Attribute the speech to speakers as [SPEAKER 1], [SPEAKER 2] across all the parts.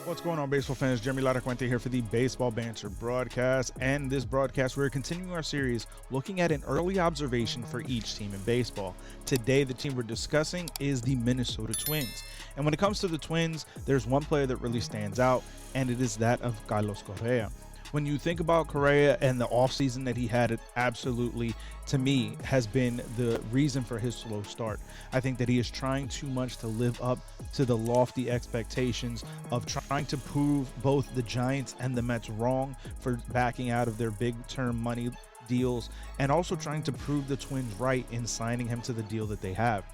[SPEAKER 1] What's going on, baseball fans? Jeremy Laracuente here for the Baseball Banter Broadcast. And this broadcast, we're continuing our series looking at an early observation for each team in baseball. Today, the team we're discussing is the Minnesota Twins. And when it comes to the Twins, there's one player that really stands out, and it is that of Carlos Correa. When you think about Correa and the offseason that he had, it absolutely, to me, has been the reason for his slow start. I think that he is trying too much to live up to the lofty expectations of trying to prove both the Giants and the Mets wrong for backing out of their big-term money deals, and also trying to prove the Twins right in signing him to the deal that they have.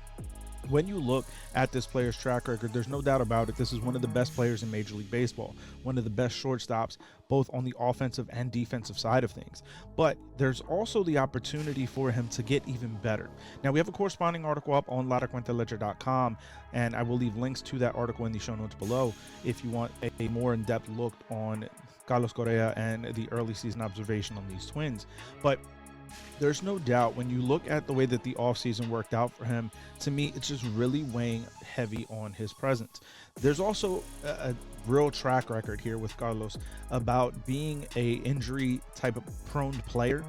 [SPEAKER 1] When you look at this player's track record, there's no doubt about it. This is one of the best players in Major League Baseball, one of the best shortstops, both on the offensive and defensive side of things. But there's also the opportunity for him to get even better. Now, we have a corresponding article up on laracuenteledger.com, and I will leave links to that article in the show notes below if you want a more in-depth look on Carlos Correa and the early season observation on these Twins. But there's no doubt when you look at the way that the offseason worked out for him, to me, it's just really weighing heavy on his presence. There's also a real track record here with Carlos about being a injury type of prone player.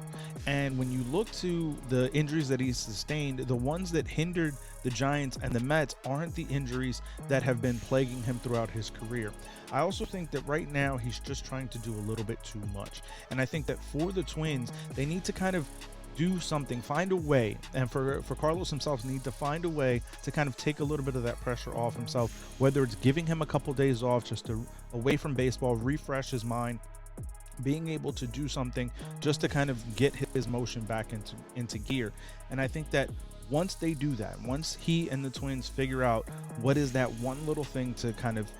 [SPEAKER 1] And when you look to the injuries that he's sustained, the ones that hindered the Giants and the Mets aren't the injuries that have been plaguing him throughout his career. I also think that right now he's just trying to do a little bit too much. And I think that for the Twins, they need to kind of do something, find a way, and for Carlos himself, need to find a way to kind of take a little bit of that pressure off himself, whether it's giving him a couple days off just to away from baseball, refresh his mind, being able to do something just to kind of get his motion back into gear. And I think that once they do that, once he and the Twins figure out what is that one little thing to kind of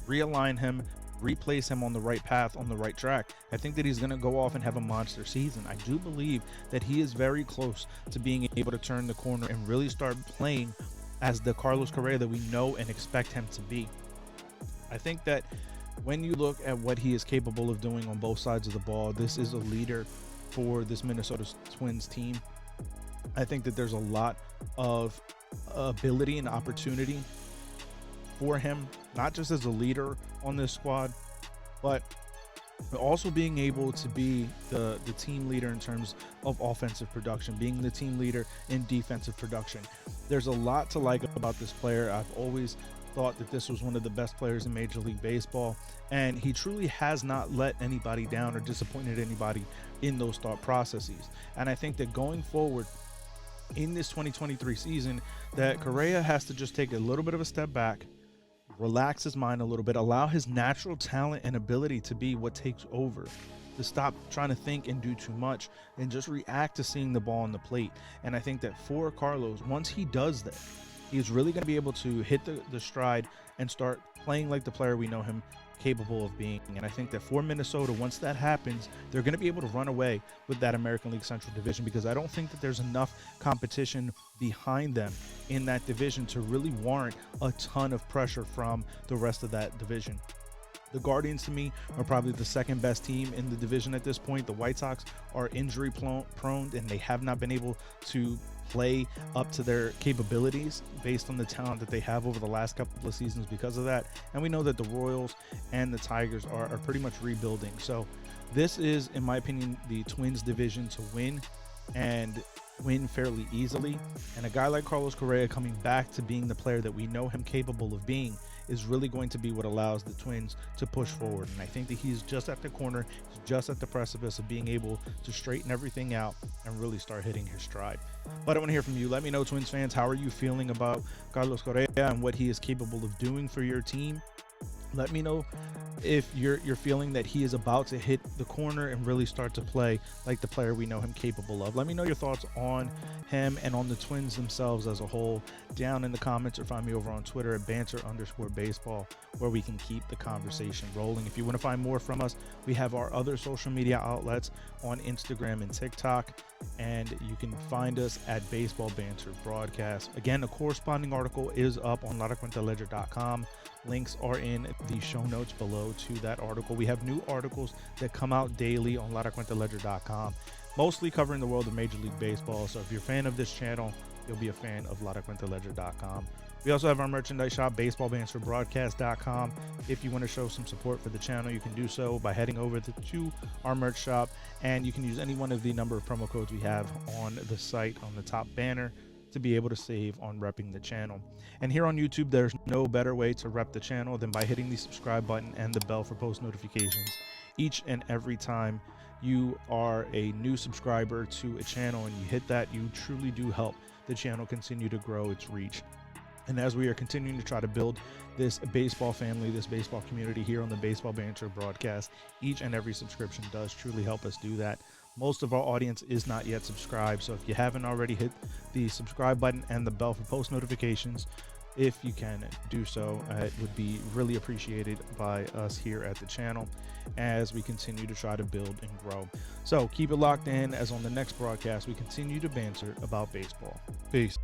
[SPEAKER 1] realign him, replace him on the right path, on the right track, I think that he's going to go off and have a monster season. I do believe that he is very close to being able to turn the corner and really start playing as the Carlos Correa that we know and expect him to be. I think that when you look at what he is capable of doing on both sides of the ball, this is a leader for this Minnesota Twins team. I think that there's a lot of ability and opportunity for him, not just as a leader on this squad, but also being able to be the team leader in terms of offensive production, being the team leader in defensive production. There's a lot to like about this player. I've always thought that this was one of the best players in Major League Baseball, and he truly has not let anybody down or disappointed anybody in those thought processes. And I think that going forward in this 2023 season, that Correa has to just take a little bit of a step back, relax his mind a little bit, allow his natural talent and ability to be what takes over, to stop trying to think and do too much and just react to seeing the ball on the plate. And I think that for Carlos, once he does that, he's really going to be able to hit the stride and start playing like the player we know him capable of being. And I think that for Minnesota, once that happens, they're going to be able to run away with that American League Central Division, because I don't think that there's enough competition behind them in that division to really warrant a ton of pressure from the rest of that division. The Guardians, to me, are probably the second best team in the division at this point. The White Sox are injury prone, and they have not been able to play up to their capabilities based on the talent that they have over the last couple of seasons because of that. And we know that the Royals and the Tigers are pretty much rebuilding. So this is, in my opinion, the Twins division to win, and win fairly easily. And a guy like Carlos Correa coming back to being the player that we know him capable of being is really going to be what allows the Twins to push forward. And I think that he's just at the corner, he's just at the precipice of being able to straighten everything out and really start hitting his stride. But I want to hear from you. Let me know, Twins fans, how are you feeling about Carlos Correa and what he is capable of doing for your team? Let me know if you're feeling that he is about to hit the corner and really start to play like the player we know him capable of. Let me know your thoughts on him and on the Twins themselves as a whole down in the comments, or find me over on Twitter at banter_baseball, where we can keep the conversation rolling. If you want to find more from us, we have our other social media outlets on Instagram and TikTok, and you can find us at Baseball Banter Broadcast. Again, a corresponding article is up on laracuenteledger.com. Links are in the show notes below to that article. We have new articles that come out daily on laracuenteledger.com, mostly covering the world of Major League Baseball. So if you're a fan of this channel, you'll be a fan of LaracuenteLedger.com. We also have our merchandise shop, Baseball Banter Broadcast.com. If you want to show some support for the channel, you can do so by heading over to our merch shop, and you can use any one of the number of promo codes we have on the site on the top banner to be able to save on repping the channel. And here on YouTube, there's no better way to rep the channel than by hitting the subscribe button and the bell for post notifications. Each and every time you are a new subscriber to a channel and you hit that, you truly do help the channel continue to grow its reach. And as we are continuing to try to build this baseball family, this baseball community here on the Baseball Banter Broadcast, each and every subscription does truly help us do that. Most of our audience is not yet subscribed, so if you haven't already, hit the subscribe button and the bell for post notifications. If you can do so, it would be really appreciated by us here at the channel as we continue to try to build and grow. So keep it locked in, as on the next broadcast we continue to banter about baseball. Peace.